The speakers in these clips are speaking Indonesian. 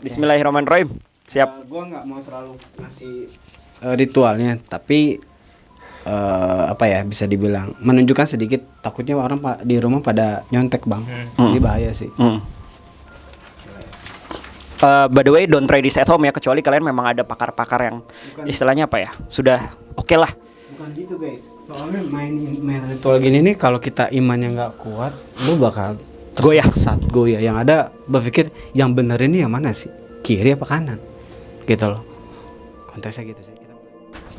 Bismillahirrahmanirrahim. Siap. Gua nggak mau terlalu ngasih ritualnya, tapi apa ya, bisa dibilang menunjukkan sedikit, takutnya orang di rumah pada nyontek bang. Ini bahaya sih. By the way, don't try this at home ya, kecuali kalian memang ada pakar-pakar yang istilahnya apa ya, sudah oke lah. Bukan gitu guys, soalnya main ritual gini nih, kalau kita imannya nggak kuat, lu bakal tersesat, goyah. Yang ada berpikir yang bener ini yang mana sih, kiri apa kanan, gitu loh. Konteksnya gitu sih.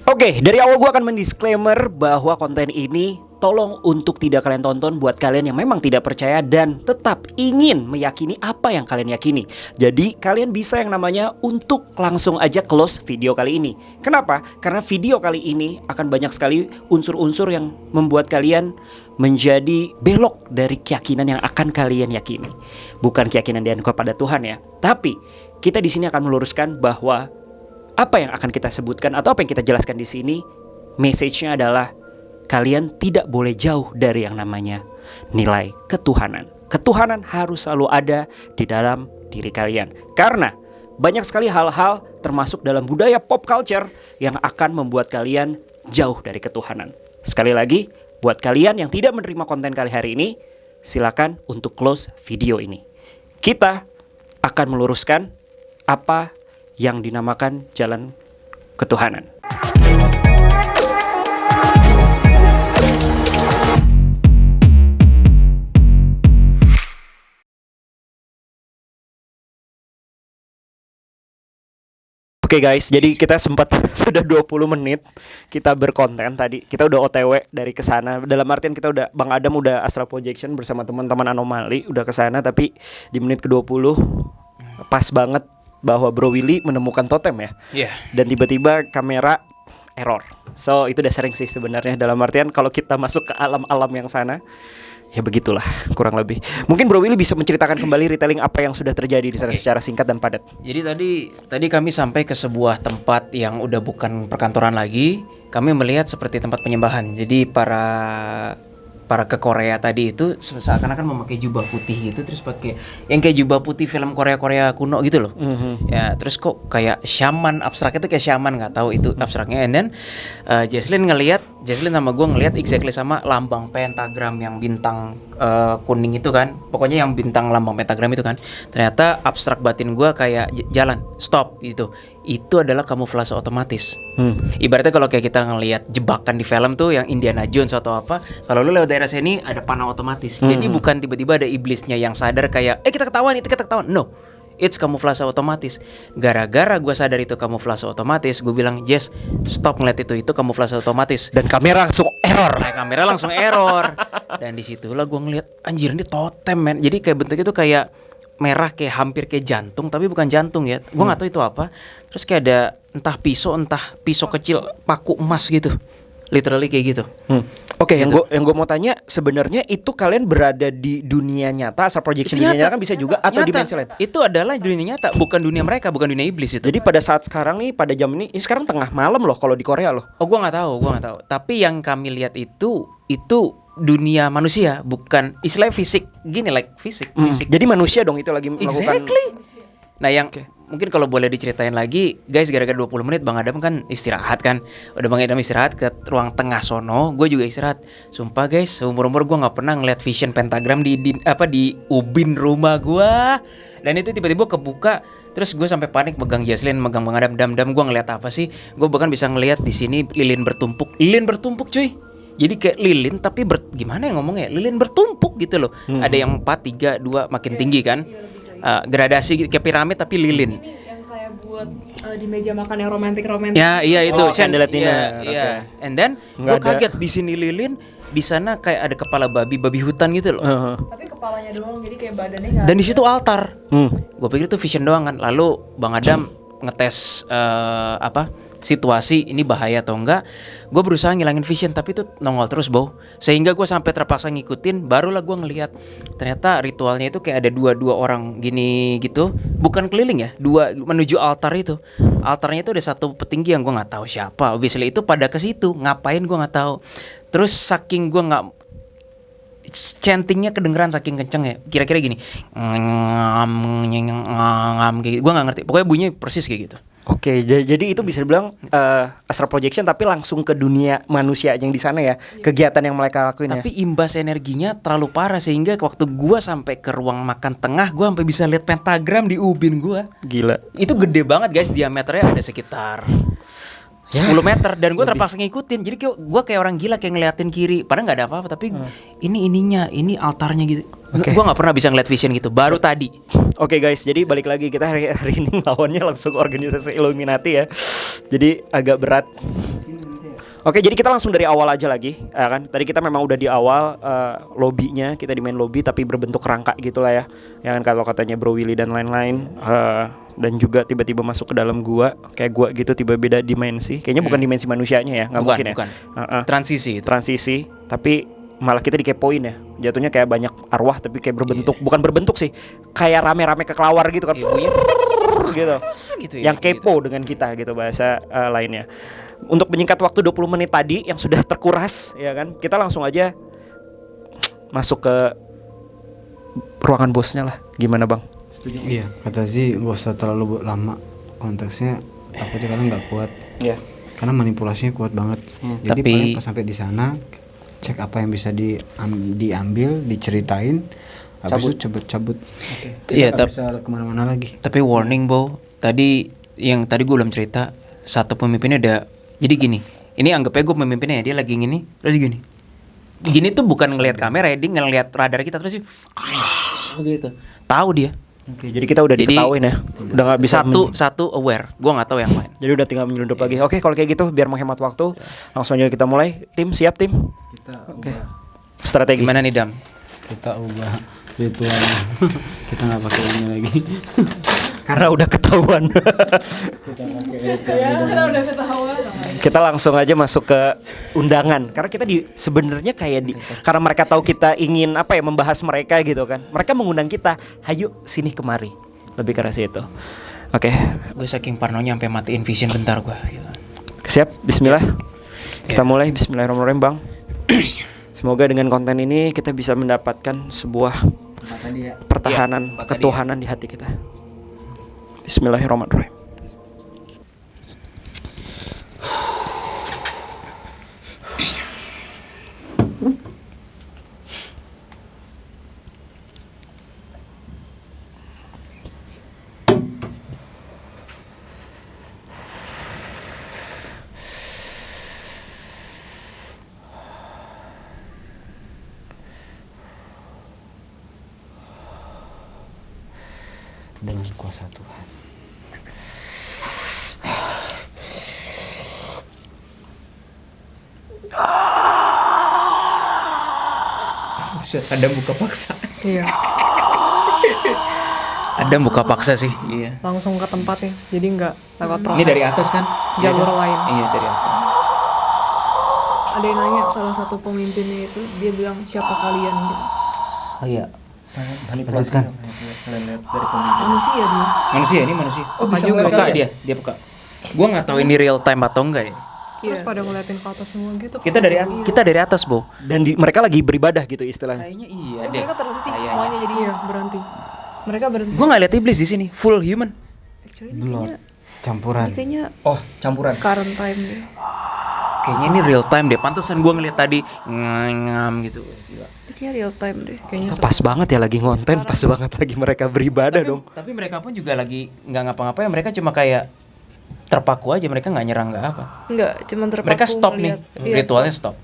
Oke, dari awal gue akan mendisklaimer bahwa konten ini tolong untuk tidak kalian tonton buat kalian yang memang tidak percaya dan tetap ingin meyakini apa yang kalian yakini. Jadi kalian bisa yang namanya untuk langsung aja close video kali ini. Kenapa? Karena video kali ini akan banyak sekali unsur-unsur yang membuat kalian menjadi belok dari keyakinan yang akan kalian yakini. Bukan keyakinan dan kepada Tuhan ya, tapi kita di sini akan meluruskan bahwa apa yang akan kita sebutkan atau apa yang kita jelaskan di sini, message-nya adalah kalian tidak boleh jauh dari yang namanya nilai ketuhanan. Ketuhanan harus selalu ada di dalam diri kalian. Karena banyak sekali hal-hal termasuk dalam budaya pop culture yang akan membuat kalian jauh dari ketuhanan. Sekali lagi, buat kalian yang tidak menerima konten kali hari ini, silakan untuk close video ini. Kita akan meluruskan apa yang dinamakan jalan ketuhanan. Oke guys, jadi kita sempat sudah 20 menit kita berkonten tadi. Kita udah OTW dari kesana. Dalam artian kita udah, Bang Adam udah astral projection bersama teman-teman anomali udah kesana, tapi di menit ke-20 pas banget bahwa Bro Willy menemukan totem ya. Iya. Dan tiba-tiba kamera error. So itu udah sering sih sebenarnya, dalam artian kalau kita masuk ke alam-alam yang sana, ya begitulah kurang lebih. Mungkin Bro Willy bisa menceritakan kembali retelling apa yang sudah terjadi di sana secara singkat dan padat. Jadi tadi kami sampai ke sebuah tempat yang udah bukan perkantoran lagi. Kami melihat seperti tempat penyembahan. Jadi para ke Korea tadi itu seakan-akan memakai jubah putih gitu, terus pakai yang kayak jubah putih film Korea kuno gitu loh. Ya, terus kok kayak shaman, abstraknya tuh kayak shaman, nggak tahu itu abstraknya. And then Jesslyn sama gue ngelihat exactly sama lambang pentagram yang bintang kuning itu kan. Pokoknya yang bintang lambang pentagram itu kan. Ternyata abstrak batin gue kayak jalan, stop gitu. Itu adalah kamuflase otomatis. Ibaratnya kalau kayak kita ngelihat jebakan di film tuh yang Indiana Jones atau apa, kalau lu lewat daerah sini ada panah otomatis. Jadi bukan tiba-tiba ada iblisnya yang sadar kayak kita ketahuan. No, it's kamuflase otomatis. Gara-gara gue sadar itu kamuflase otomatis, gue bilang Jess, stop ngeliat itu kamuflase otomatis. Dan kamera langsung error. Nah, kamera langsung error. Dan disitulah gue ngeliat, anjir ini totem men. Jadi kayak bentuknya tuh kayak merah, kayak hampir kayak jantung, tapi bukan jantung ya. Gue nggak tahu itu apa. Terus kayak ada entah pisau kecil paku emas gitu. Literally kayak gitu. Oke, yang gue mau tanya, sebenarnya itu kalian berada di dunia nyata, asal projection dunia nyata kan bisa juga atau dimensi lain? Itu adalah dunia nyata, bukan dunia mereka, bukan dunia iblis itu. Jadi pada saat sekarang nih, pada jam ini sekarang tengah malam loh kalau di Korea loh. Oh, gue nggak tahu. Tapi yang kami lihat itu dunia manusia, bukan istilah fisik gini, like fisik. Jadi manusia dong itu lagi melakukan. Exactly. Nah yang mungkin kalau boleh diceritain lagi, guys, gara-gara 20 menit Bang Adam kan istirahat kan. Udah Bang Adam istirahat ke ruang tengah sono, gue juga istirahat. Sumpah guys, seumur-umur gue nggak pernah ngeliat vision pentagram di ubin rumah gue. Dan itu tiba-tiba kebuka. Terus gue sampai panik megang Jesslyn, megang Bang Adam, dam gue ngeliat apa sih? Gue bahkan bisa ngeliat di sini lilin bertumpuk cuy. Jadi kayak lilin tapi gimana ya ngomongnya? Lilin bertumpuk gitu loh. Ada yang 4, 3, 2 makin tinggi kan. Gradasi kayak piramid tapi lilin. Ini yang kayak buat di meja makan yang romantis. Ya, iya itu. Candlelight dinner. Iya. And then gue kaget di sini lilin, di sana kayak ada kepala babi hutan gitu loh. Tapi kepalanya doang, jadi kayak badannya nggak. Dan di situ altar. Gue pikir itu vision doang kan. Lalu Bang Adam ngetes situasi ini bahaya atau enggak. Gue berusaha ngilangin vision tapi itu nongol terus bau. Sehingga gue sampai terpaksa ngikutin. Barulah gue ngelihat ternyata ritualnya itu kayak ada dua orang gini gitu. Bukan keliling ya, dua menuju altar itu. Altarnya itu ada satu petinggi yang gue nggak tahu siapa. Obviously itu pada ke situ. Ngapain gue nggak tahu. Terus saking gue nggak chantingnya kedengeran saking kenceng ya. Kira-kira gini. Gue nggak ngerti. Pokoknya bunyinya persis kayak gitu. Oke, jadi itu bisa dibilang astral projection tapi langsung ke dunia manusia yang di sana ya. Kegiatan yang mereka lakuin ya. Tapi imbas energinya terlalu parah sehingga waktu gua sampai ke ruang makan tengah, gua sampai bisa lihat pentagram di ubin gua. Gila. Itu gede banget guys, diameternya ada sekitar 10 meter dan gue terpaksa ngikutin. Jadi gue kayak orang gila kayak ngeliatin kiri. Padahal nggak ada apa-apa tapi ini altarnya gitu. Oke. Gue nggak pernah bisa ngeliat vision gitu. Baru tadi. Oke guys, jadi balik lagi kita hari ini lawannya langsung organisasi Illuminati ya. Jadi agak berat. Oke, jadi kita langsung dari awal aja lagi, ya kan? Tadi kita memang udah di awal lobbynya, kita di main lobby tapi berbentuk rangka gitulah ya. Ya kan kalau katanya Bro Willy dan lain-lain, dan juga tiba-tiba masuk ke dalam gua, kayak gua gitu tiba beda dimensi. Kayaknya bukan dimensi manusianya ya, nggak mungkin ya. Bukan. Transisi itu. Transisi, tapi malah kita dikepoin ya. Jatuhnya kayak banyak arwah tapi kayak berbentuk, bukan berbentuk sih, kayak rame-rame kekelawar gitu kan. Ibunya Gitu. gitu ya. Yang kepo dengan kita gitu bahasa lainnya. Untuk menyingkat waktu 20 menit tadi yang sudah terkuras ya kan, kita langsung aja masuk ke ruangan bosnya lah. Gimana bang? Iya, kata Zi gak usah terlalu lama. Konteksnya takutnya kalian nggak kuat. Iya. Karena manipulasinya kuat banget. Jadi Tapi- paling pas sampai di sana cek apa yang bisa diambil, diceritain, habis itu cabut. Iya, Nggak bisa kemana-mana lagi. Tapi warning Bo, tadi gue belum cerita. Satu pemimpinnya ada. Jadi gini, ini anggapnya gue pemimpinnya ya, dia lagi gini, terus gini. Gini tuh bukan ngelihat kamera ya, dia ngelihat radar kita terus gitu. Tahu dia. Oke, jadi kita udah Jadi, diketahuin ya. Udah nggak bisa satu aware. Gue nggak tahu yang lain. jadi udah tinggal menyelundup lagi. Oke, kalau kayak gitu biar menghemat waktu, langsung aja kita mulai. Tim siap tim? Kita Strategi. Gimana nih Dam? kita ubah ritualnya. Kita nggak pakai ini lagi. Karena udah ketahuan. Ya, kita udah ketahuan. Kita langsung aja masuk ke undangan karena kita sebenarnya kayak karena mereka tahu kita ingin apa ya membahas mereka gitu kan, mereka mengundang kita, hayu sini kemari, lebih ke arah situ. Oke, Gue saking parnonya sampai matiin vision bentar gue. siap, Bismillah. Kita mulai, Bismillahirrahmanirrahim bang. Semoga dengan konten ini kita bisa mendapatkan sebuah pertahanan Iya, ketuhanan di hati kita. Bismillahirrahmanirrahim. Dengan kuasa Tuhan. Ada buka paksa. Iya, Ada buka paksa sih. Iya. langsung ke tempatnya. Jadi nggak lewat proses. Ini dari atas kan? Jalur lain. Iya dari atas. Ada yang nanya salah satu pemimpinnya itu, dia bilang siapa kalian? Oh iya. Lanjutkan. Manusia dia. Manusia ini manusia. Oh, bisa ngeliat peka dia? dia peka. Gua nggak tahu ini real time atau enggak ya. Terus pada ngeliatin ke atas semua gitu. Kita dari atas, Bo. Dan mereka lagi beribadah gitu istilahnya. Kayaknya iya deh. Mereka terhenti semuanya jadi iya berhenti. Mereka berhenti. Gua nggak lihat iblis di sini, full human. Actually ini Blood. kayaknya, Campuran. ini kayaknya Oh, campuran. current time deh. Kayaknya ini real time deh. Pantesan gua ngeliat tadi ngam gitu. Gila. Ini kayaknya real time deh. Kayaknya Pas banget ya lagi ngonten, pas banget lagi mereka beribadah dong. Tapi mereka pun juga lagi nggak ngapa-ngapain. Mereka cuma kayak terpaku aja. Mereka nggak nyerang nggak apa. enggak, cuman terpaku Mereka stop nih. ngeliat. Iya, Ritualnya stop.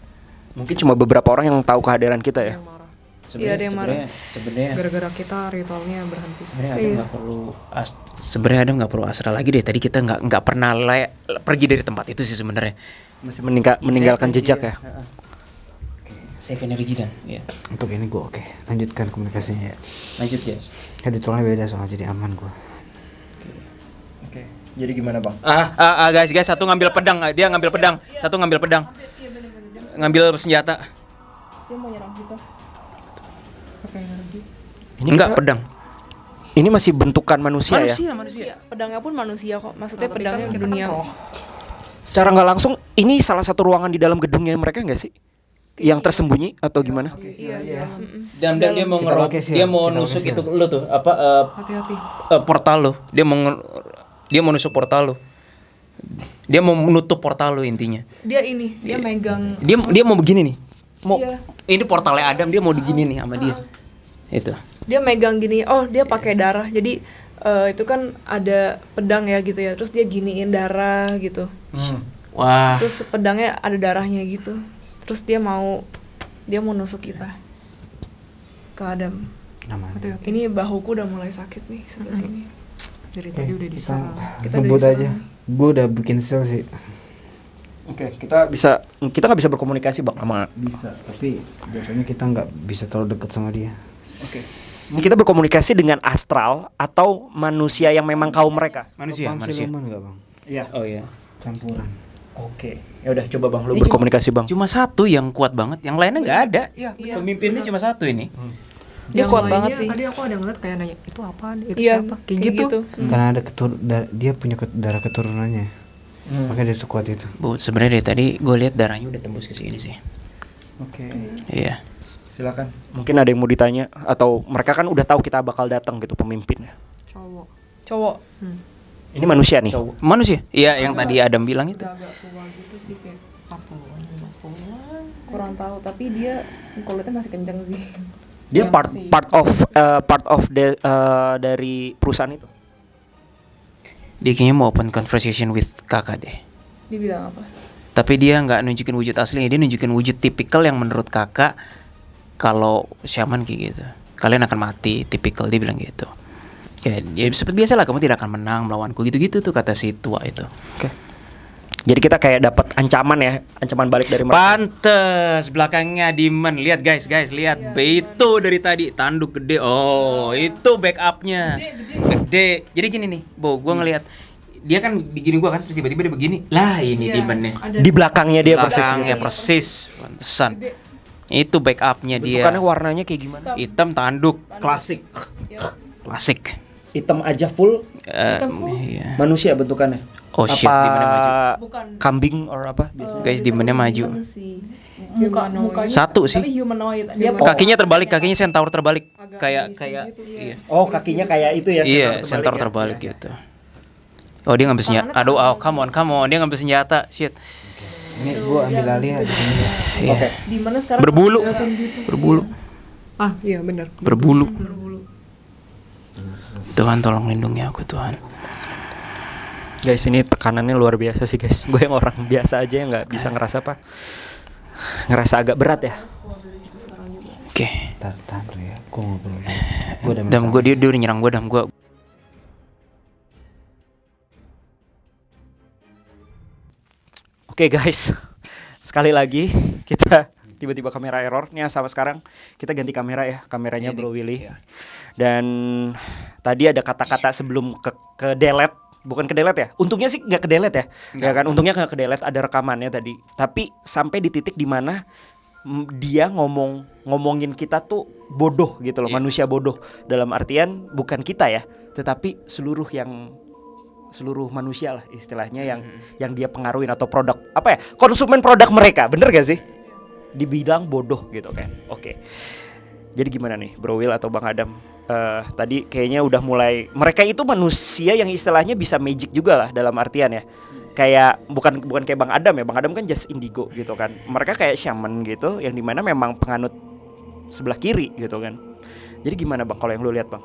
Mungkin cuma beberapa orang yang tahu kehadiran kita ya. yang marah. Iya, ada yang marah. Sebenarnya Gara-gara kita ritualnya berhenti. sebenarnya Adam nggak perlu sebenarnya Adam nggak perlu astral lagi deh. Tadi kita nggak pernah pergi dari tempat itu sih sebenarnya. Masih meninggalkan jejak ya. Save energi dan ya. Untuk ini gue oke. Lanjutkan komunikasinya ya. Lanjut guys. Ritualnya beda soalnya jadi aman gue. Oke. Jadi gimana, Bang? Guys satu ngambil pedang, dia ngambil pedang, satu ngambil pedang, ngambil senjata. Dia mau nyerang kita. Pakai energi. Enggak pedang. Ini masih bentukan manusia, ya. Manusia. Pedangnya pun manusia kok. Maksudnya pedangnya dunia. Secara nggak langsung, ini salah satu ruangan di dalam gedungnya mereka nggak sih? yang tersembunyi atau gimana? Iya, ya. Dan dia mau Kita pakai seal, dia mau kita nusuk pakai itu lo tuh apa hati-hati. portal lo. Dia mau nusuk portal lo. Dia mau menutup portal lo intinya. Dia megang. Dia mau begini nih. Mau Iya. ini portalnya Adam, dia mau digini nih sama dia. Itu. Dia megang gini, dia pakai darah. Jadi itu kan ada pedang ya gitu ya. Terus dia giniin darah gitu. Wah. Terus pedangnya ada darahnya gitu. Terus dia mau nusuk kita ke Adam. Namanya. Ini bahuku udah mulai sakit nih sebelah sini. Dari tadi udah diserang. Kita udah Ngebut diserang. aja. Gue udah bikin seal sih. Oke, kita nggak bisa berkomunikasi bang sama. Bisa, tapi jatuhnya kita nggak bisa terlalu dekat sama dia. Oke. Kita berkomunikasi dengan astral atau manusia yang memang kaum mereka. Manusia. Siluman nggak bang? Iya. Oh iya. Campuran. Oke. Ya udah coba bang, lu Ini berkomunikasi bang. Cuma satu yang kuat banget, yang lainnya nggak ada. Iya, Pemimpinnya cuma satu ini. Dia Yang kuat lainnya banget sih. Tadi aku ada ngeliat kayak nanya, itu apaan? Itu Iya, siapa? Kayak gitu. Karena ada dia punya darah keturunannya. Makanya dia sekuat itu. Bu, sebenarnya dari tadi gue lihat darahnya udah tembus ke sini sih. Oke. Iya. Silakan. Mungkin ada yang mau ditanya atau mereka kan udah tahu kita bakal datang gitu pemimpinnya. Cowok. Ini manusia nih. Manusia? Iya, yang tadi Adam bilang itu. Udah agak tua gitu sih, kayak 40-an, 50-an. Kurang tahu, tapi dia kulitnya masih kenceng sih. Dia Yang part masih- part of dari perusahaan itu. Dia kayaknya mau open conversation with kakak deh. Dia bilang apa? Tapi dia nggak nunjukin wujud aslinya, dia nunjukin wujud tipikal yang menurut kakak kalau shaman kayak gitu. Kalian akan mati, tipikal dia bilang gitu. Ya seperti biasa lah, kamu tidak akan menang melawanku gitu-gitu tuh kata si tua itu. Oke. Jadi kita kayak dapat ancaman ya, ancaman balik dari mereka. Pantes belakangnya Demon. Lihat guys, lihat. Itu dari tadi tanduk gede. Oh, itu backupnya. Gede. Jadi gini nih, Bo, gua ngelihat dia kan begini gua kan terus tiba-tiba dia begini. Lah, ini Demonnya. Di belakangnya dia persis. Belakangnya persis. Pantesan. Itu backupnya dia. Bukannya warnanya kayak gimana? Hitam tanduk klasik. Klasik. Hitam aja full Iya. manusia bentukannya. Oh shit, Demonnya maju. Bukan. Kambing or apa biasanya? Guys, Demonnya maju. Mukanya Satu sih. tapi humanoid. Dia Kakinya terbalik, kakinya centaur terbalik. Kayak iya. Oh, kakinya kayak itu ya. Iya, centaur terbalik gitu. Oh, dia ngambil senjata. Aduh, come on. Dia ngambil senjata. Shit. Ini gue ambil alih ya di sini. Iya. di mana sekarang? Berbulu. Berbulu. Ah, iya benar. Berbulu. Tuhan tolong lindungi aku, Tuhan. Guys, ini tekanannya luar biasa sih guys. Gue yang orang biasa aja yang nggak bisa ngerasa apa. Ngerasa agak berat ya. Oke. Tahan dulu ya. Gue ngobrol dulu. Gue udah Dam, dia udah nyerang gue, Dam. Oke guys, sekali lagi kita tiba-tiba kamera error. Nih sama sekarang kita ganti kamera ya, kameranya Bro Willy. Dan tadi ada kata-kata sebelum ke delete, bukan ke delete ya. Untungnya sih nggak ke delete ya, ya kan? Untungnya nggak ke delete, ada rekamannya tadi. Tapi sampai di titik dimana dia ngomongin kita tuh bodoh gitu loh, manusia bodoh. Dalam artian bukan kita ya, tetapi seluruh manusia lah istilahnya yang dia pengaruhin atau produk apa ya, konsumen produk mereka, bener gak sih? Dibilang bodoh gitu kan. Oke. Jadi gimana nih Bro Will atau Bang Adam? Tadi kayaknya udah mulai, mereka itu manusia yang istilahnya bisa magic juga lah dalam artian ya. Kayak bukan kayak Bang Adam ya. Bang Adam kan just indigo gitu kan. Mereka kayak shaman gitu yang dimana memang penganut sebelah kiri gitu kan. Jadi gimana Bang kalau yang lu lihat Bang?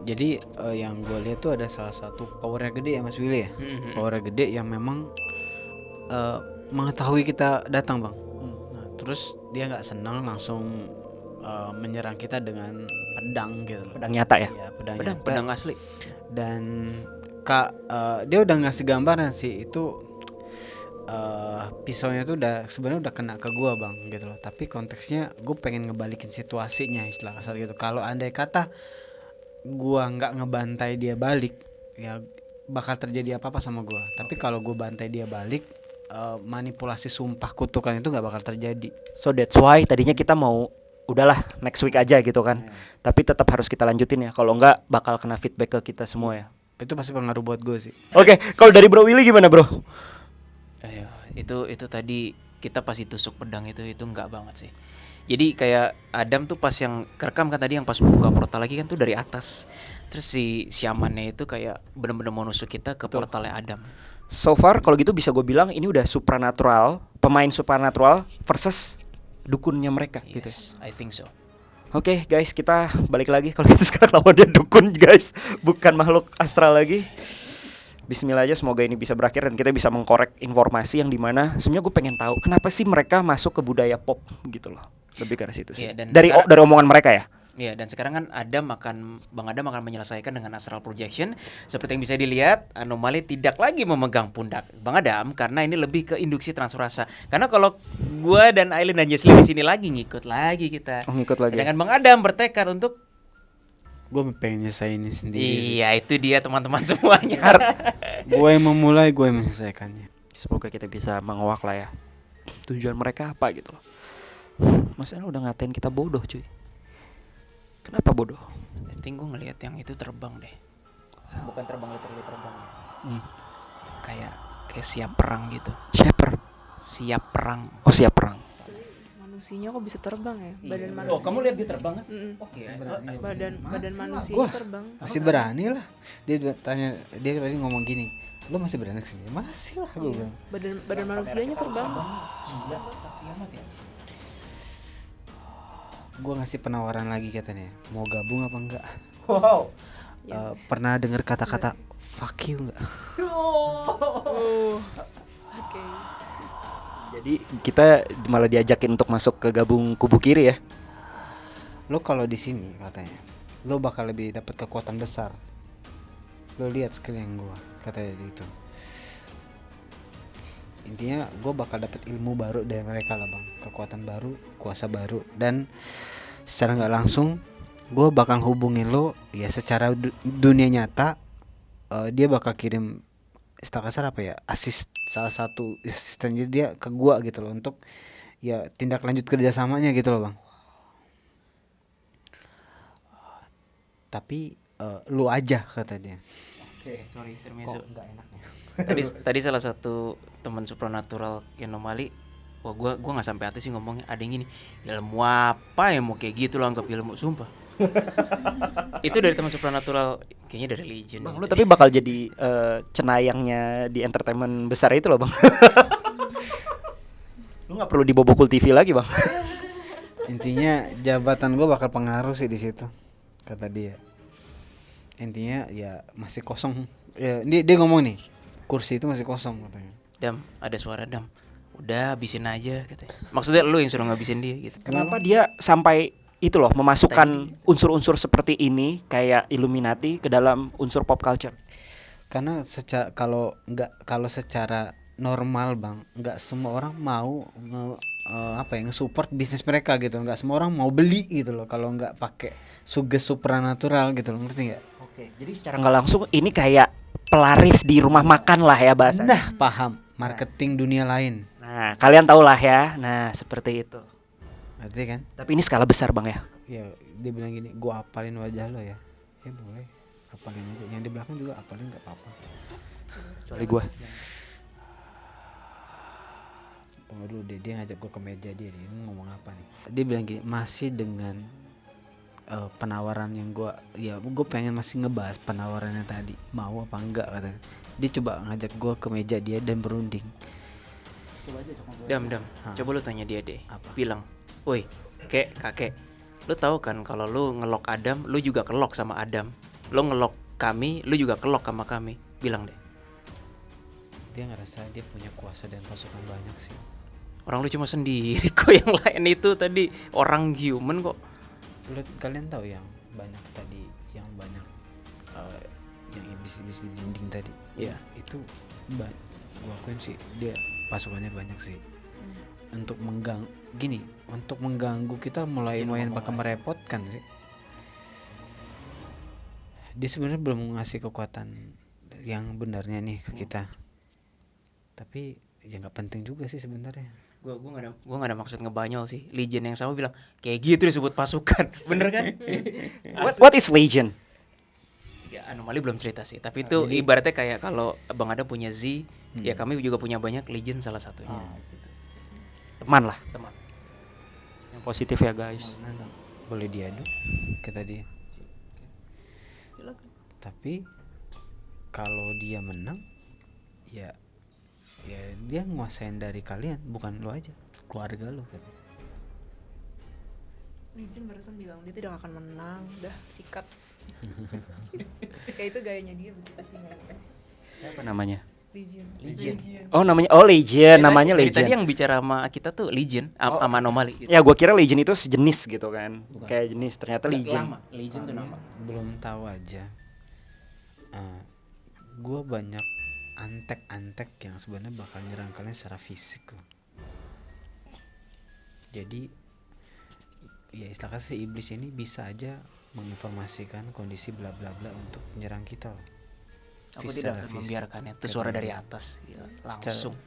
Jadi yang gue lihat tuh ada salah satu powernya gede ya Mas Willy ya. Powernya gede yang memang mengetahui kita datang Bang. Nah, terus dia nggak senang langsung menyerang kita dengan pedang gitu. Pedang nyata ya? Iya, pedang nyata. Pedang asli. Dan dia udah ngasih gambaran sih itu pisaunya tuh sebenarnya udah kena ke gua Bang gitu loh. Tapi konteksnya gue pengen ngebalikin situasinya istilah kasar gitu. Kalau andai kata gua nggak ngebantai dia balik, ya bakal terjadi apa-apa sama gua. Tapi kalau gua bantai dia balik, manipulasi sumpah kutukan itu nggak bakal terjadi. So that's why tadinya kita mau udahlah next week aja gitu kan. Tapi tetap harus kita lanjutin ya. Kalau enggak bakal kena feedback ke kita semua ya. Itu pasti pengaruh buat gue sih. Oke, kalau dari Bro Willy gimana Bro? Ayo, itu tadi kita pasti tusuk pedang itu enggak banget sih. Jadi kayak Adam tuh pas yang kerekam kan tadi yang pas buka portal lagi kan tuh dari atas. Terus si Syamannya itu kayak bener-bener mau nusuk kita ke portalnya Adam. So far kalau gitu bisa gue bilang ini udah supernatural, pemain supernatural versus dukunnya mereka gitu. Yes, I think so. Oke guys, kita balik lagi kalau gitu sekarang lawannya dukun guys, bukan makhluk astral lagi. Bismillah aja, semoga ini bisa berakhir dan kita bisa mengkorek informasi yang dimana sebenarnya gue pengen tahu kenapa sih mereka masuk ke budaya pop gitu loh. Lebih ke arah situ sih. Iya, dan dari sekarang- dari omongan mereka ya. Iya, dan sekarang kan Bang Adam akan menyelesaikan dengan astral projection. Seperti yang bisa dilihat, anomali tidak lagi memegang pundak Bang Adam karena ini lebih ke induksi transfer rasa. Karena kalau gua dan Aileen dan Jesslyn di sini lagi ngikut lagi kita. Oh, ngikut lagi. Sedangkan Bang Adam bertekad untuk Gue pengen nyelesain ini sendiri. iya, itu dia teman-teman semuanya. Gue yang memulai, gue yang menyelesaikannya. Semoga kita bisa mengoak lah ya tujuan mereka apa gitu loh. Masa udah ngatain kita bodoh cuy. Kenapa bodoh? I think gue ngelihat yang itu terbang deh. Bukan terbang literally terbang. Kayak siap perang gitu. Shepherd. Siap perang. Oh siap perang. Manusianya kok bisa terbang ya? Badan Oh, manusia. kamu lihat dia terbang kan? Mm-mm. Oke. Badan manusia Gua terbang. masih berani lah. Dia tanya, dia tadi ngomong gini, lo masih berani kesini? Masih lah, gue bilang. Badan manusianya terbang. Gila, sakti amat ya. Gue ngasih penawaran lagi katanya, mau gabung apa enggak? Wow. Pernah dengar kata-kata fuck you enggak? Oke. Jadi kita malah diajakin untuk masuk ke gabung kubu kiri ya. Lo kalau di sini katanya, lo bakal lebih dapat kekuatan besar. Lo lihat sekeliling gue, katanya gitu. Intinya gue bakal dapat ilmu baru dari mereka lah bang, kekuatan baru, kuasa baru, dan secara nggak langsung gue bakal hubungin lo ya secara dunia nyata. Dia bakal kirim istilah kasar apa ya, salah satu asisten dia ke gue gitu loh untuk ya tindak lanjut kerjasamanya gitu loh bang. Tapi lu aja kata dia. Oke, sorry, intermezzo. Tadi salah satu teman supernatural yang anomali, wah gua nggak sampai hati sih ngomongnya. Ada yang gini, ilmu apa yang mau kayak gitu lo anggap ilmu, sumpah. Itu dari teman supernatural, kayaknya dari Legion. Bang, lu tapi bakal jadi cenayangnya di entertainment besar itu loh bang. Lu nggak perlu di Bobokul TV lagi bang. Intinya jabatan gue bakal pengaruh sih di situ kata dia. Intinya ya masih kosong ya, dia ngomong nih kursi itu masih kosong katanya. Dam, ada suara Dam. Udah habisin aja katanya. Maksudnya lu yang suruh ngabisin dia gitu. Kenapa dia sampai itu loh memasukkan unsur-unsur seperti ini kayak Illuminati ke dalam unsur pop culture? Karena kalau secara normal bang, nggak semua orang mau nge-support bisnis mereka gitu. Nggak semua orang mau beli gitu loh kalau nggak pakai suges supranatural gitu loh, ngerti nggak? Oke, jadi secara nggak langsung ini kayak pelaris di rumah makan lah ya bahasa. Nah paham, marketing dunia lain, Nah, kalian tahu lah ya. Nah, seperti itu. ngerti kan? Tapi ini skala besar bang ya. Ya dia bilang gini, gua apalin wajah lo ya. Ya boleh, apalin aja. Yang di belakang juga apalin nggak apa-apa. Kecuali gue. Tunggu dulu deh, dia ngajak gua ke meja dia ngomong apa nih? Dia bilang gini, masih dengan penawaran yang gue pengen masih ngebahas penawarannya tadi, mau apa enggak katanya. Dia coba ngajak gue ke meja dia dan berunding. Dam, coba lu tanya dia deh. Apa? Bilang, woi, kakek, lu tahu kan kalau lu ngelok Adam, lu juga kelok sama Adam. Lu ngelok kami, lu juga kelok sama kami. Bilang deh. Dia ngerasa dia punya kuasa dan pasukan banyak sih. Orang lu cuma sendiri kok, yang lain itu tadi orang human kok. Kalian tahu yang banyak tadi, yang banyak yang iblis-iblis di dinding tadi. Iya. Itu gua akuin sih dia pasukannya banyak sih. Untuk mengganggu kita mulai bakal merepotkan sih. Dia sebenarnya belum ngasih kekuatan yang benarnya nih ke kita. Tapi ya nggak penting juga sih sebenarnya. Gua nggak ada maksud ngebanyol sih. Legion yang sama bilang kayak gitu disebut pasukan. Bener kan? What is Legion? Ya, anomali belum cerita sih. Tapi itu ibaratnya kayak kalau Bang Adam punya Z, ya kami juga punya banyak Legion salah satunya. Teman lah, teman. yang positif ya guys. Boleh diadu kata dia. Tapi kalau dia menang, ya dia nguasain dari kalian, bukan lo aja, keluarga lo katanya. Legend barusan bilang dia tidak akan menang, udah sikat. Kayak itu gayanya dia begitu sih ngomongnya. Apa namanya? Legend. Oh namanya, oh Legion, namanya Dari Legion. tadi yang bicara sama kita tuh Legion sama anomali gitu. Ya gue kira Legion itu sejenis gitu kan, kayak jenis, ternyata Legion. Lama. Legion tuh nama. Belum tahu aja. Gue banyak antek-antek yang sebenarnya bakal nyerang kalian secara fisik loh. Jadi ya istilahnya si iblis ini bisa aja menginformasikan kondisi bla bla bla untuk menyerang kita loh. Aku tidak akan membiarkannya. Itu suara dari atas. Gila, langsung.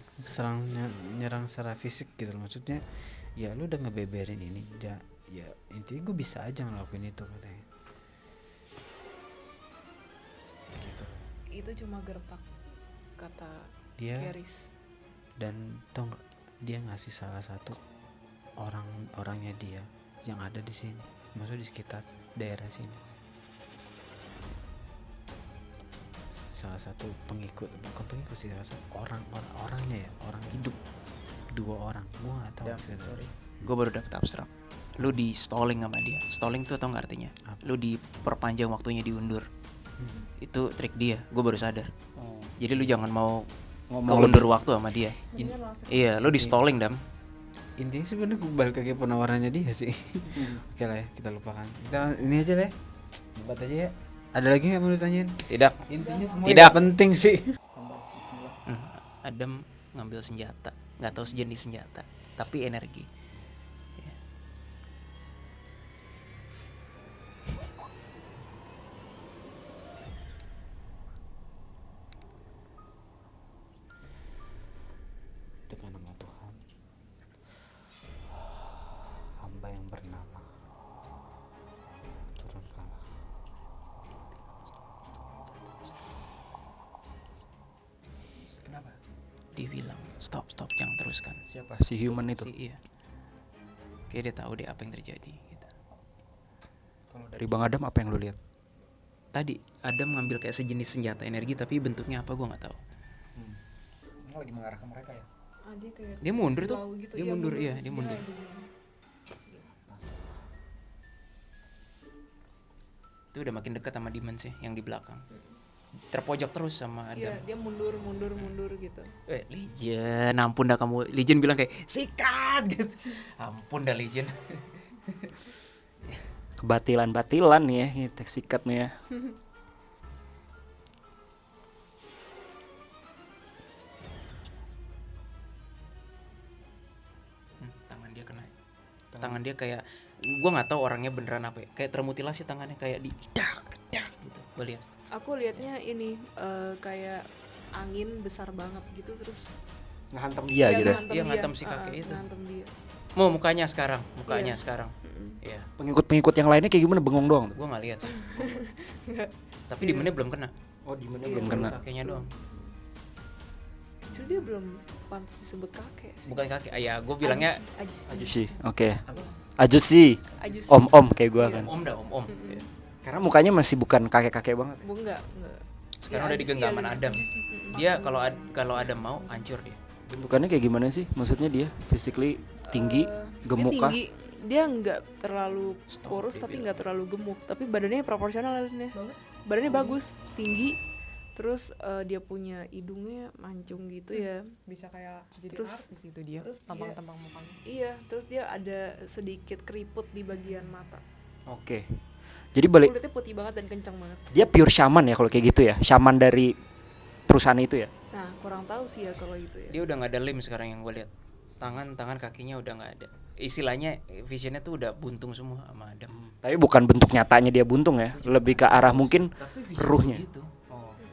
Nyerang secara fisik gitu loh. Maksudnya ya lu udah ngebeberin ini, ya intinya gue bisa aja ngelakuin itu katanya. Gitu. Itu cuma gertak kata Dia Keris. dan tau nggak, dia ngasih salah satu orangnya dia yang ada di sini, maksudnya di sekitar daerah sini, salah satu pengikut, bukan pengikut sih, salah satu orangnya ya, orang hidup, 2 orang, gua nggak tahu sih. Gue baru dapet abstrak. Lu di stalling sama dia. Stalling tuh tau gak artinya? Apa? Lu diperpanjang waktunya, diundur. Itu trik dia. Gue baru sadar. Jadi lu jangan mau keundur waktu sama dia. Iya, lu di stalling dam. Intinya sebenarnya gue balik lagi penawarannya dia sih. Oke lah ya, kita lupakan. Kita ini aja lah ya. Debat aja ya. Ada lagi nggak mau ditanyain? Tidak. Intinya semua Tidak. yang penting sih. Adam ngambil senjata. Nggak tahu sejenis senjata, tapi energi. Ya. Dengan nama Tuhan, hamba yang bernama turunkanlah. Kenapa? Dibilang stop, jangan teruskan. Siapa? Si human itu. Iya. Kayak dia tahu deh apa yang terjadi. Gitu. Kalau dari Bang Adam apa yang lu lihat? Tadi Adam ngambil kayak sejenis senjata energi, tapi bentuknya apa gue nggak tahu. Ini lagi mengarah ke mereka ya. Dia kayak Dia mundur tuh. silau gitu. Dia Iya, mundur, iya, dia mundur. Itu udah makin dekat sama Demon sih yang di belakang. Terpojok terus sama Iya, Adam. dia mundur gitu. Legion, ampun dah kamu. Legion bilang kayak sikat gitu. Ampun dah Legion. Kebatilan-batilan nih ya, kita sikat nih ya. Tangan dia kena. Tangan dia kayak, gua nggak tahu orangnya beneran apa ya. Kayak termutilasi tangannya, kayak di dak gitu. Gua lihat. Aku liatnya ini kayak angin besar banget gitu terus Ngehantam dia gitu. Iya, ngantem si kakek itu. Ngantem dia. Mau mukanya sekarang, Iya. sekarang. Iya. Pengikut-pengikut yang lainnya kayak gimana, bengong doang tuh? Gua nggak lihat sih. Tapi di mana belum kena. Oh, di mana Iya. belum kena. Kakeknya doang. Justru dia belum pantas disebut kakek sih. Bukan kakek. Ya, gue bilangnya Ajusi. Oke. Ajusi. Ajusi. Om-om kayak gua kan. om dah, om. Iya. Karena mukanya masih bukan kakek-kakek banget. Enggak. Sekarang udah Ya, di Ajusi genggaman ada. Adam. Dia kalau Adam mau hancur dia. Bentukannya kayak gimana sih? Maksudnya dia physically tinggi, gemuk Dia kah? tinggi. Dia nggak terlalu Stop, kurus dia tapi bilang. nggak terlalu gemuk. Tapi badannya proporsional badannya. Badannya bagus, tinggi. Terus dia punya hidungnya mancung gitu ya. Bisa kayak jadi Terus- artis itu dia. terus Tampang-tampang mukanya. Iya, terus dia ada sedikit keriput di bagian mata. Oke. Jadi balik Kulitnya putih banget dan kencang banget. dia pure shaman ya kalau kayak gitu ya. Shaman dari perusahaan itu ya. Nah, kurang tahu sih ya kalau itu ya. Dia udah nggak ada limb sekarang yang gue lihat. Tangan kakinya udah nggak ada. Istilahnya visionnya tuh udah buntung semua sama Adam. Tapi bukan bentuk nyatanya dia buntung ya. Lebih ke arah mungkin Tapi vision ruhnya. gitu.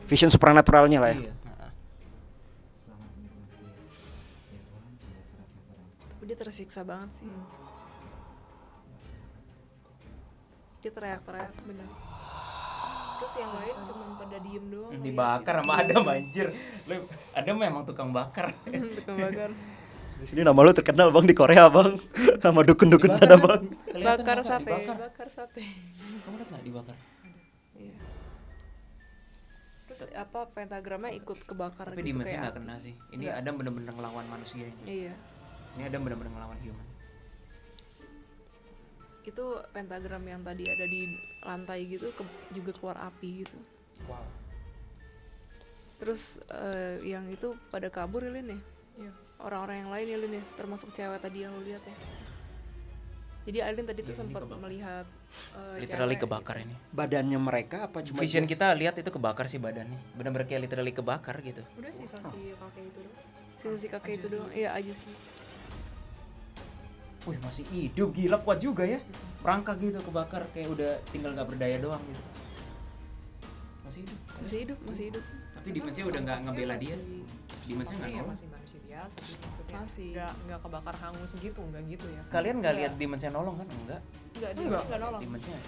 vision supernaturalnya lah ya. Iya. Tapi dia tersiksa banget sih. Dia teriak-teriak bener. Terus yang lain cuma pada diem doang. Dibakar sama Adam anjir. Lu Adam memang tukang bakar. Tukang bakar. Di sini nama lu terkenal bang di Korea bang, sama dukun-dukun sana bang. Bakar sate, bakar sate. Kamu lihat nggak dibakar? Iya. Terus apa pentagramnya ikut kebakar Tapi gitu dimensinya kayak. nggak kena sih. Ini Adam bener-bener ngelawan manusia ini. Iya. Ini Adam bener-bener ngelawan human. Itu pentagram yang tadi ada di lantai gitu juga keluar api gitu. Wow. Terus yang itu pada kabur ya Lin ya? Iya. Orang-orang yang lain ya Lin ya, termasuk cewek tadi yang lu lihat ya. Jadi Alin tadi tuh sempat melihat Literally cewek kebakar ini. Badannya mereka apa cuma Vision kita lihat itu kebakar sih badannya. Bener-bener kayak literally kebakar gitu. Udah sisa si kakek itu doang. si kakek itu doang. Iya aja sih. Wih masih hidup, gila kuat juga ya. Merangkak gitu kebakar kayak udah tinggal nggak berdaya doang gitu. Masih hidup. Masih hidup. Tapi dimensinya udah nggak ngebela dia. Dimensinya nggak Iya nolong. masih manusia biasa sih maksudnya. Masih. Nggak kebakar hangus gitu, nggak gitu ya. Kalian nggak lihat dimensinya nolong kan? Enggak. Enggak, dia enggak nolong. Dimensinya.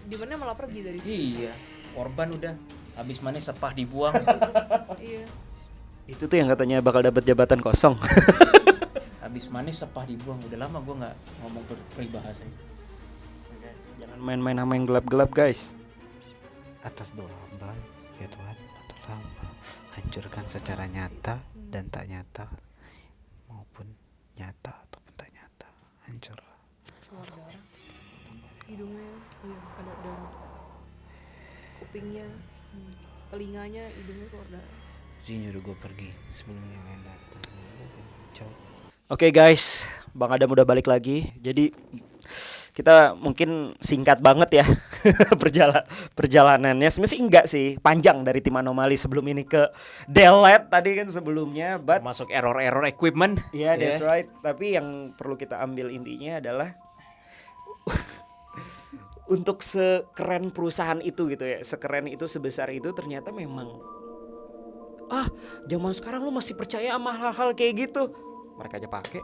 Dimana malah pergi dari situ. Iya. Korban udah habis manis sepah dibuang. Iya. itu tuh yang katanya bakal dapat jabatan kosong. Habis manis sepah dibuang. Udah lama gua nggak ngomong peribahasa. Jangan main-main sama yang gelap-gelap guys. Atas doa hamba, ya Tuhan, tolong hamba hancurkan secara nyata dan tak nyata maupun nyata ataupun tak nyata, hancurlah. Keluar darah. Hidungnya, iya ada kupingnya, telinganya, hidungnya keluar darah. Sini nyuruh gue pergi sebelum yang lain datang. Coba. Oke guys, Bang Adam udah balik lagi. Jadi kita mungkin singkat banget ya perjalanannya. Sebenarnya sih enggak sih, panjang dari tim anomali sebelum ini ke delete tadi kan sebelumnya. But Masuk error equipment. iya, that's right. Tapi yang perlu kita ambil intinya adalah untuk sekeren perusahaan itu gitu ya, sekeren itu, sebesar itu, ternyata memang zaman sekarang lu masih percaya sama hal-hal kayak gitu. Mereka aja pakai.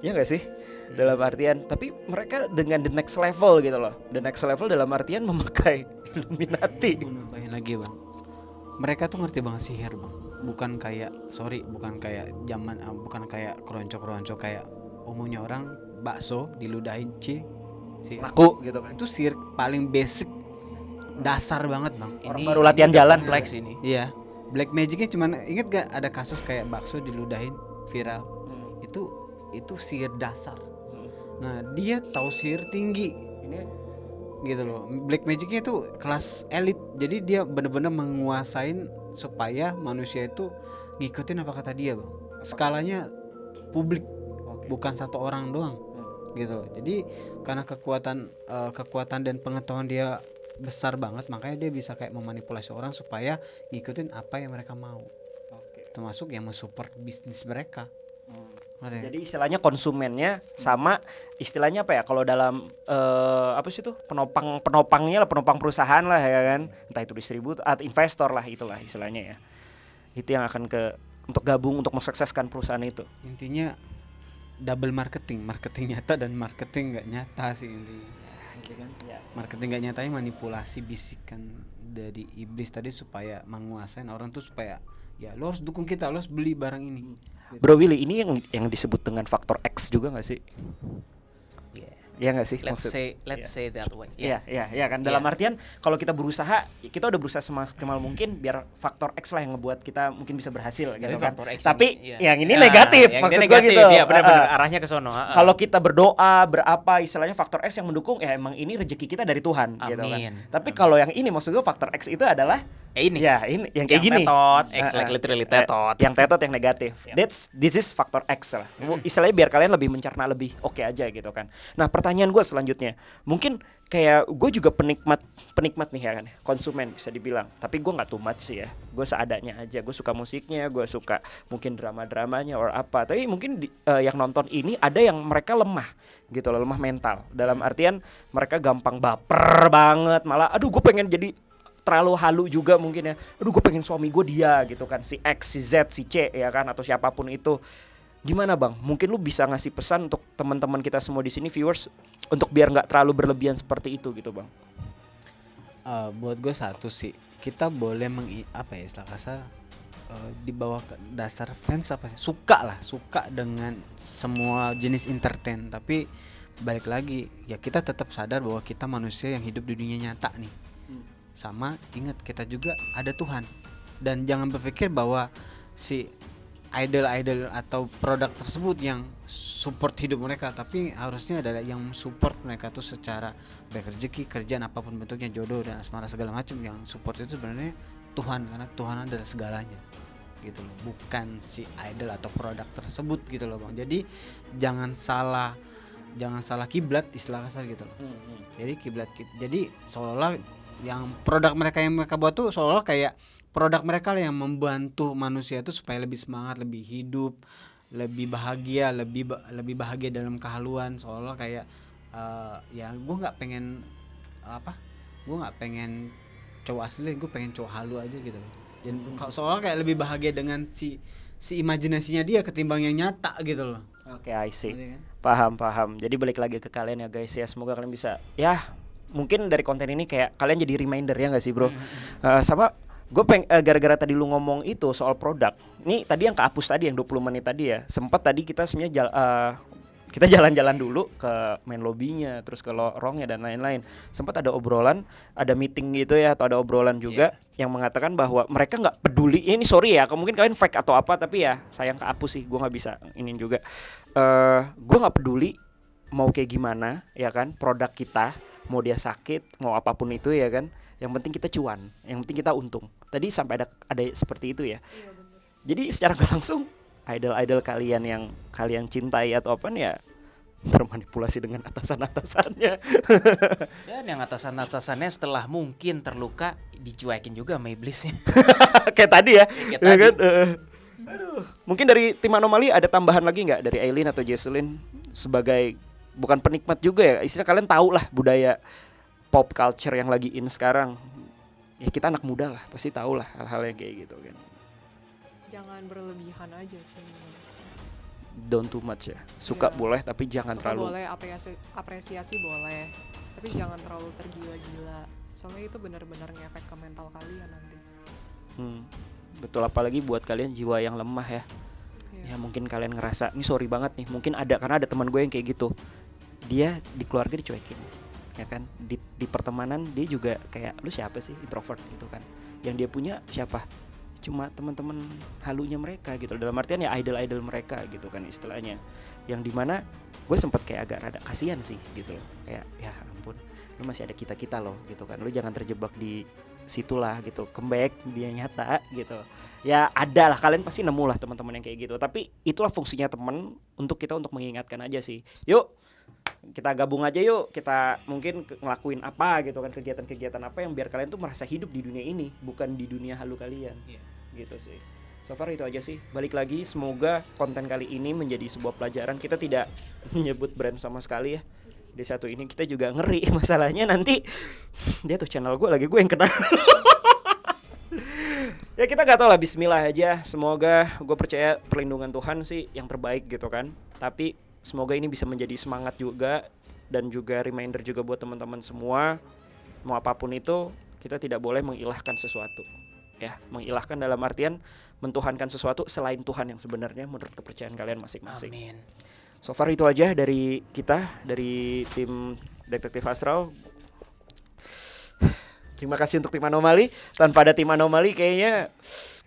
Ya nggak sih? Dalam artian, tapi mereka dengan the next level gitu loh. The next level dalam artian memakai Illuminati. Mau nambahin lagi bang, mereka tuh ngerti banget sihir bang. Bukan kayak bukan kayak zaman, bukan kayak keroncong kayak umumnya orang bakso diludahin sih Laku gitu kan. itu sihir paling basic, dasar banget bang. Orang baru latihan jalan. Kompleks ini. Iya, black magicnya cuman inget gak ada kasus kayak bakso diludahin viral. Itu sihir dasar. Nah dia tahu sihir tinggi Ini gitu loh. Black magicnya itu kelas elit, jadi dia bener-bener menguasain supaya manusia itu ngikutin apa kata dia bang. Skalanya publik, bukan satu orang doang gitu loh. Jadi karena kekuatan dan pengetahuan dia besar banget, makanya dia bisa kayak memanipulasi orang supaya ngikutin apa yang mereka mau. Termasuk yang mensupport bisnis mereka. jadi istilahnya konsumennya sama istilahnya apa ya, kalau dalam apa sih tuh, penopangnya lah, penopang perusahaan lah ya kan, entah itu distributor atau investor lah, itulah istilahnya ya. Itu yang akan untuk gabung untuk mensukseskan perusahaan itu. Intinya double marketing nyata dan marketing nggak nyata sih intinya. Marketing nggak nyatanya manipulasi bisikan dari iblis tadi supaya menguasain orang tuh, supaya ya lo harus dukung kita, lo harus beli barang ini. Bro Willy, ini yang disebut dengan faktor X juga nggak sih? Iya nggak sih? Let's say that way. Iya kan. Dalam artian kalau kita berusaha, kita udah berusaha semaksimal mungkin biar faktor X lah yang ngebuat kita mungkin bisa berhasil gitu kan. faktor X Tapi ini, yang ini negatif, yang maksud ini gua negatif, gitu. ya benar-benar arahnya ke sono. Kalau kita berdoa, berapa istilahnya faktor X yang mendukung, ya emang ini rezeki kita dari Tuhan gitu kan. Amin. Tapi kalau yang ini maksud gua faktor X itu adalah ini. ya ini yang kayak Yang gini. tetot, X like literally tetot. Yang tetot, yang negatif. This is faktor X lah. Istilahnya biar kalian lebih mencerna lebih oke aja gitu kan. Nah, pertanyaan gue selanjutnya, mungkin kayak gue juga penikmat nih ya kan, konsumen bisa dibilang. Tapi gue nggak too much sih ya. Gue seadanya aja. Gue suka musiknya, gue suka mungkin drama-dramanya or apa. Tapi mungkin yang nonton ini ada yang mereka lemah gitu loh, lemah mental. Dalam artian mereka gampang baper banget, malah aduh gue pengen jadi terlalu halu juga mungkin ya. Aduh gue pengen suami gue dia gitu kan, si X, si Z, si C ya kan, atau siapapun itu. Gimana bang? Mungkin lu bisa ngasih pesan untuk teman-teman kita semua di sini, viewers, untuk biar nggak terlalu berlebihan seperti itu gitu bang. Buat gue satu sih, kita boleh istilah kasar di bawah dasar fans apa sih? Suka dengan semua jenis entertain, tapi balik lagi ya kita tetap sadar bahwa kita manusia yang hidup di dunia nyata nih. Sama ingat kita juga ada Tuhan, dan jangan berpikir bahwa si idol atau produk tersebut yang support hidup mereka, tapi harusnya adalah yang support mereka tuh secara baik rezeki, kerjaan apapun bentuknya, jodoh dan asmara segala macam. Yang support itu sebenarnya Tuhan, karena Tuhan adalah segalanya gitu loh, bukan si idol atau produk tersebut gitu loh Bang. Jadi jangan salah kiblat, istilah kasar gitu loh. Jadi jadi seolah-olah yang produk mereka yang mereka buat tuh seolah-olah kayak produk mereka lah yang membantu manusia itu supaya lebih semangat, lebih hidup, lebih bahagia, lebih bahagia dalam kehaluan. Seolah kayak ya gue nggak pengen cowok asli, gue pengen cowok halu aja gitu loh. Dan seolah kayak lebih bahagia dengan si imajinasinya dia ketimbang yang nyata gitu loh. Oke, I see. Paham. Jadi balik lagi ke kalian ya guys ya, semoga kalian bisa ya, mungkin dari konten ini kayak kalian jadi reminder ya nggak sih bro. Sama gue gara-gara tadi lu ngomong itu soal produk, nih tadi yang kehapus tadi yang 20 menit tadi ya, sempat tadi kita sebenarnya kita jalan-jalan dulu ke main lobbynya, terus ke lorongnya dan lain-lain. Sempat ada obrolan, ada meeting gitu ya, atau ada obrolan juga yang mengatakan bahwa mereka nggak peduli. Ini sorry ya, mungkin kalian fake atau apa, tapi ya sayang kehapus sih, gue nggak bisa iniin juga. Gue nggak peduli mau kayak gimana ya kan, produk kita mau dia sakit, mau apapun itu ya kan. Yang penting kita cuan, yang penting kita untung. Tadi sampai ada seperti itu ya. Jadi secara gak langsung idol kalian yang kalian cintai atau apa ya termanipulasi dengan atasan-atasannya. Dan yang atasannya setelah mungkin terluka dicuekin juga sama iblisnya. Kayak tadi ya. Kayak Ya tadi. kan? Aduh. Mungkin dari tim Anomali ada tambahan lagi nggak dari Aileen atau Jesselyn sebagai bukan penikmat juga ya, istilah kalian tahu lah budaya pop culture yang lagi in sekarang. Ya kita anak muda lah, pasti tahu lah hal-hal yang kayak gitu kan. Jangan berlebihan aja sih. Don't too much ya. Suka Iya. boleh tapi jangan Suka terlalu. boleh, apresiasi boleh, tapi jangan terlalu tergila-gila. Soalnya itu benar-benar ngefek ke mental kalian nanti. Betul, apalagi buat kalian jiwa yang lemah ya. Ya mungkin kalian ngerasa, ini sorry banget nih, mungkin ada, karena ada teman gue yang kayak gitu. Dia di keluarga dicuekin, ya kan, di pertemanan dia juga kayak, lu siapa sih, introvert gitu kan. Yang dia punya siapa? Cuma teman-teman halunya mereka gitu. Dalam artian ya idol mereka gitu kan istilahnya. Yang dimana gue sempet kayak agak rada kasihan sih gitu loh. Kayak ya ampun, lu masih ada kita loh gitu kan. Lu jangan terjebak di situlah gitu, comeback dia nyata gitu ya. Ada lah, kalian pasti nemu lah teman-teman yang kayak gitu, tapi itulah fungsinya teman, untuk kita untuk mengingatkan aja sih. Yuk kita gabung aja, yuk kita mungkin ngelakuin apa gitu kan, kegiatan-kegiatan apa yang biar kalian tuh merasa hidup di dunia ini, bukan di dunia halu kalian. Gitu sih. So far itu aja sih. Balik lagi, semoga konten kali ini menjadi sebuah pelajaran. Kita tidak menyebut brand sama sekali ya. Di satu ini kita juga ngeri masalahnya nanti dia tuh channel gue lagi, gue yang kena. Ya kita gak tahu lah, bismillah aja. Semoga, gue percaya perlindungan Tuhan sih yang terbaik gitu kan. Tapi semoga ini bisa menjadi semangat juga, dan juga reminder juga buat teman-teman semua. Mau apapun itu, kita tidak boleh mengilahkan sesuatu. Ya, mengilahkan dalam artian mentuhankan sesuatu selain Tuhan yang sebenarnya menurut kepercayaan kalian masing-masing. Amin. So far itu aja dari kita, dari tim Detektif Astral. Terima kasih untuk tim Anomali. Tanpa ada tim Anomali kayaknya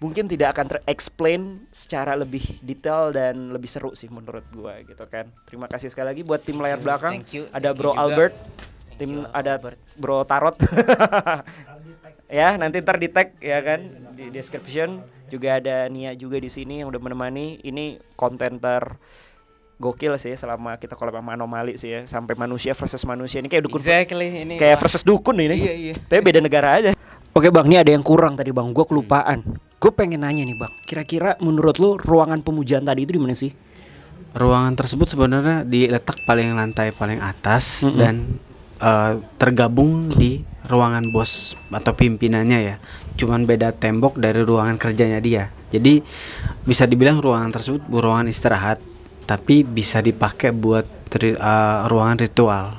mungkin tidak akan ter-explain secara lebih detail dan lebih seru sih menurut gua gitu kan. Terima kasih sekali lagi buat tim layar belakang. Thank you. Ada Thank Bro you juga. Albert, Thank tim you, ada Albert. Bro Tarot. Ya, nanti ntar di tag ya kan di description. Juga ada Nia juga di sini yang udah menemani. Ini konten gokil sih selama kita collab sama Anomali sih ya, sampai manusia versus manusia. Ini kayak dukun, Exactly, ini kayak versus dukun ini. Iya. Tapi beda negara aja. Oke bang, ini ada yang kurang tadi bang, gue kelupaan. Gue pengen nanya nih bang, kira-kira menurut lu ruangan pemujaan tadi itu di mana sih? Ruangan tersebut sebenarnya diletak paling lantai paling atas dan tergabung di ruangan bos atau pimpinannya ya. Cuman beda tembok dari ruangan kerjanya dia. Jadi bisa dibilang ruangan tersebut ruangan istirahat, tapi bisa dipakai buat ruangan ritual.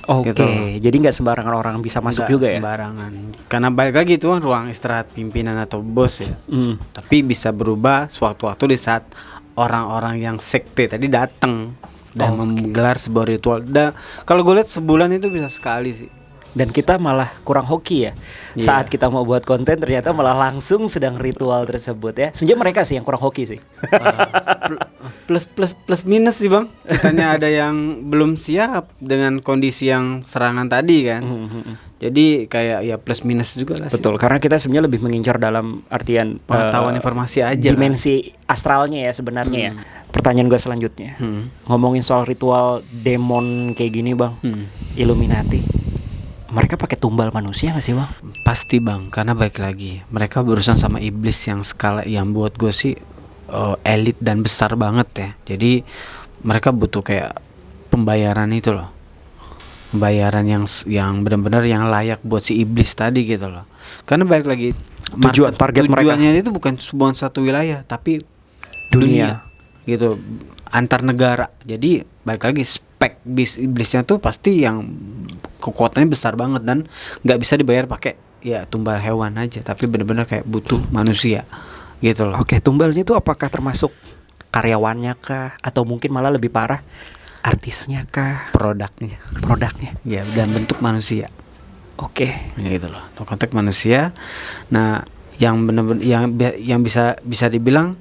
Oke, Gitu. jadi nggak sembarangan orang bisa masuk Nggak juga ya. sembarangan. Karena balik lagi itu kan ruang istirahat pimpinan atau bos ya. Hmm. Tapi bisa berubah sewaktu-waktu di saat orang-orang yang sekte tadi datang dan menggelar sebuah ritual. Dan kalau gue lihat sebulan itu bisa sekali sih. Dan kita malah kurang hoki ya. Iya. Saat kita mau buat konten ternyata malah langsung sedang ritual tersebut ya. Sebenarnya mereka sih yang kurang hoki sih. Plus minus sih bang. Kitanya ada yang belum siap dengan kondisi yang serangan tadi kan. Jadi kayak ya plus minus juga lah sih. Betul, karena kita sebenarnya lebih mengincar dalam artian Pengetahuan informasi aja kan. dimensi astralnya ya sebenarnya ya. Pertanyaan gue selanjutnya, ngomongin soal ritual demon kayak gini bang, Illuminati, mereka pakai tumbal manusia nggak sih bang? Pasti bang, karena baik lagi mereka berurusan sama iblis yang skala yang buat gue sih elit dan besar banget ya. Jadi mereka butuh kayak pembayaran itu loh, pembayaran yang benar-benar yang layak buat si iblis tadi gitu loh. Karena baik lagi Target mereka. tujuannya itu bukan satu wilayah tapi Dunia. gitu, antar negara. Jadi balik lagi spek iblisnya tuh pasti yang kekuatannya besar banget dan nggak bisa dibayar pakai ya tumbal hewan aja, tapi benar-benar kayak butuh manusia gitu loh. Oke, tumbalnya itu apakah termasuk karyawannya kah, atau mungkin malah lebih parah artisnya kah, Produknya ya dan bentuk manusia. Oke. Ya gitu loh, dalam konteks manusia. Nah, yang benar-benar yang bisa dibilang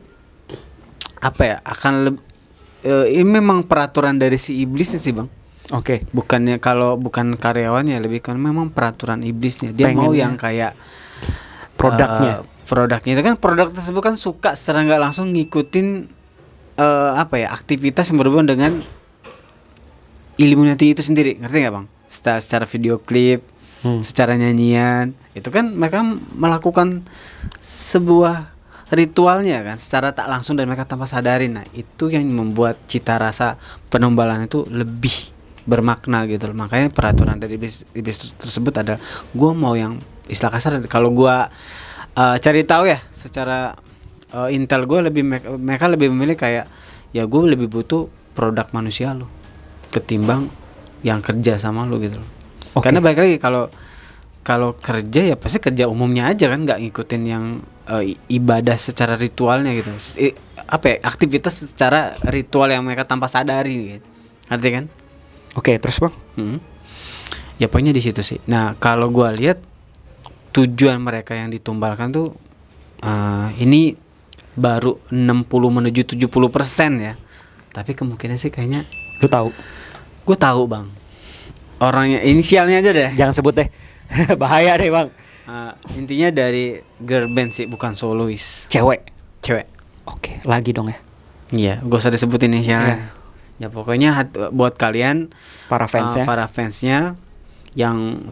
apa ya, ini memang peraturan dari si iblisnya sih bang. Oke. Bukannya kalau bukan karyawannya, lebih kan memang peraturan iblisnya. Dia mau Pengennya. yang kayak Produknya. itu kan produk tersebut kan suka secara nggak langsung ngikutin apa ya, aktivitas yang berhubungan dengan Illuminati itu sendiri, ngerti nggak bang? Secara video klip, secara nyanyian, itu kan mereka melakukan sebuah ritualnya kan secara tak langsung dan mereka tanpa sadarin. Nah itu yang membuat cita rasa penumbalan itu lebih bermakna gitu loh. Makanya peraturan dari iblis tersebut ada, gue mau yang istilah kasar, kalau gue cari tahu ya secara intel gue lebih, mereka lebih memilih kayak ya gue lebih butuh produk manusia lo ketimbang yang kerja sama lo gitu loh. Oke. Karena balik lagi kalau kerja ya pasti kerja umumnya aja kan, nggak ngikutin yang ibadah secara ritualnya gitu. Apa ya, aktivitas secara ritual yang mereka tanpa sadari gitu. Ngerti kan? Oke, terus bang? Ya pokoknya di situ sih. Nah, kalau gua lihat tujuan mereka yang ditumbalkan tuh ini baru 60 menuju 70% ya. Tapi kemungkinan sih kayaknya Lu tahu? gue tahu bang. Orangnya, inisialnya aja deh. Jangan sebut deh. Bahaya deh bang. Intinya dari girl band sih, bukan solois. Cewek. Cewek. Oke, lagi dong ya. Iya, gak usah disebutin inisialnya. Ya pokoknya buat kalian Para fansnya. para fansnya yang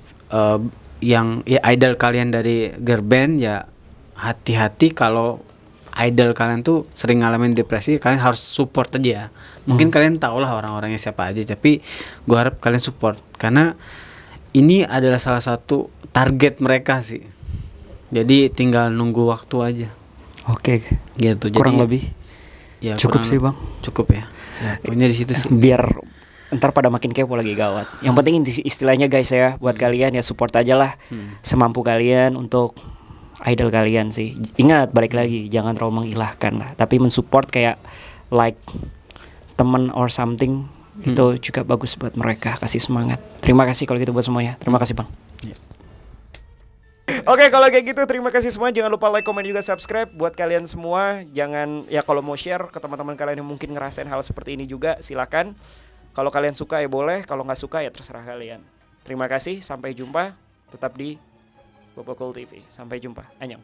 ya idol kalian dari girl band, ya hati-hati kalau idol kalian tuh sering ngalamin depresi, kalian harus support aja. Mungkin kalian tau lah orang-orangnya siapa aja, tapi gue harap kalian support karena ini adalah salah satu target mereka sih. Jadi tinggal nunggu waktu aja. Oke. Gitu. Kurang Jadi lebih. ya Cukup sih, Bang. Cukup ya. Ya pokoknya di situ sih. Biar ntar pada makin kepo lagi gawat. Yang penting istilahnya guys ya, buat kalian ya support aja lah semampu kalian untuk idol kalian sih. Ingat, balik lagi, jangan terlalu mengilahkan lah, tapi mensupport kayak like temen or something. Itu juga bagus buat mereka, kasih semangat. Terima kasih kalau gitu buat semuanya. Terima kasih bang. Oke, kalau kayak gitu terima kasih semua. Jangan lupa like, komen, juga subscribe. Buat kalian semua, jangan ya kalau mau share ke teman-teman kalian yang mungkin ngerasain hal seperti ini juga, silakan. Kalau kalian suka ya boleh, kalau nggak suka ya terserah kalian. Terima kasih, sampai jumpa. Tetap di Bobokul TV. Sampai jumpa. Annyeong.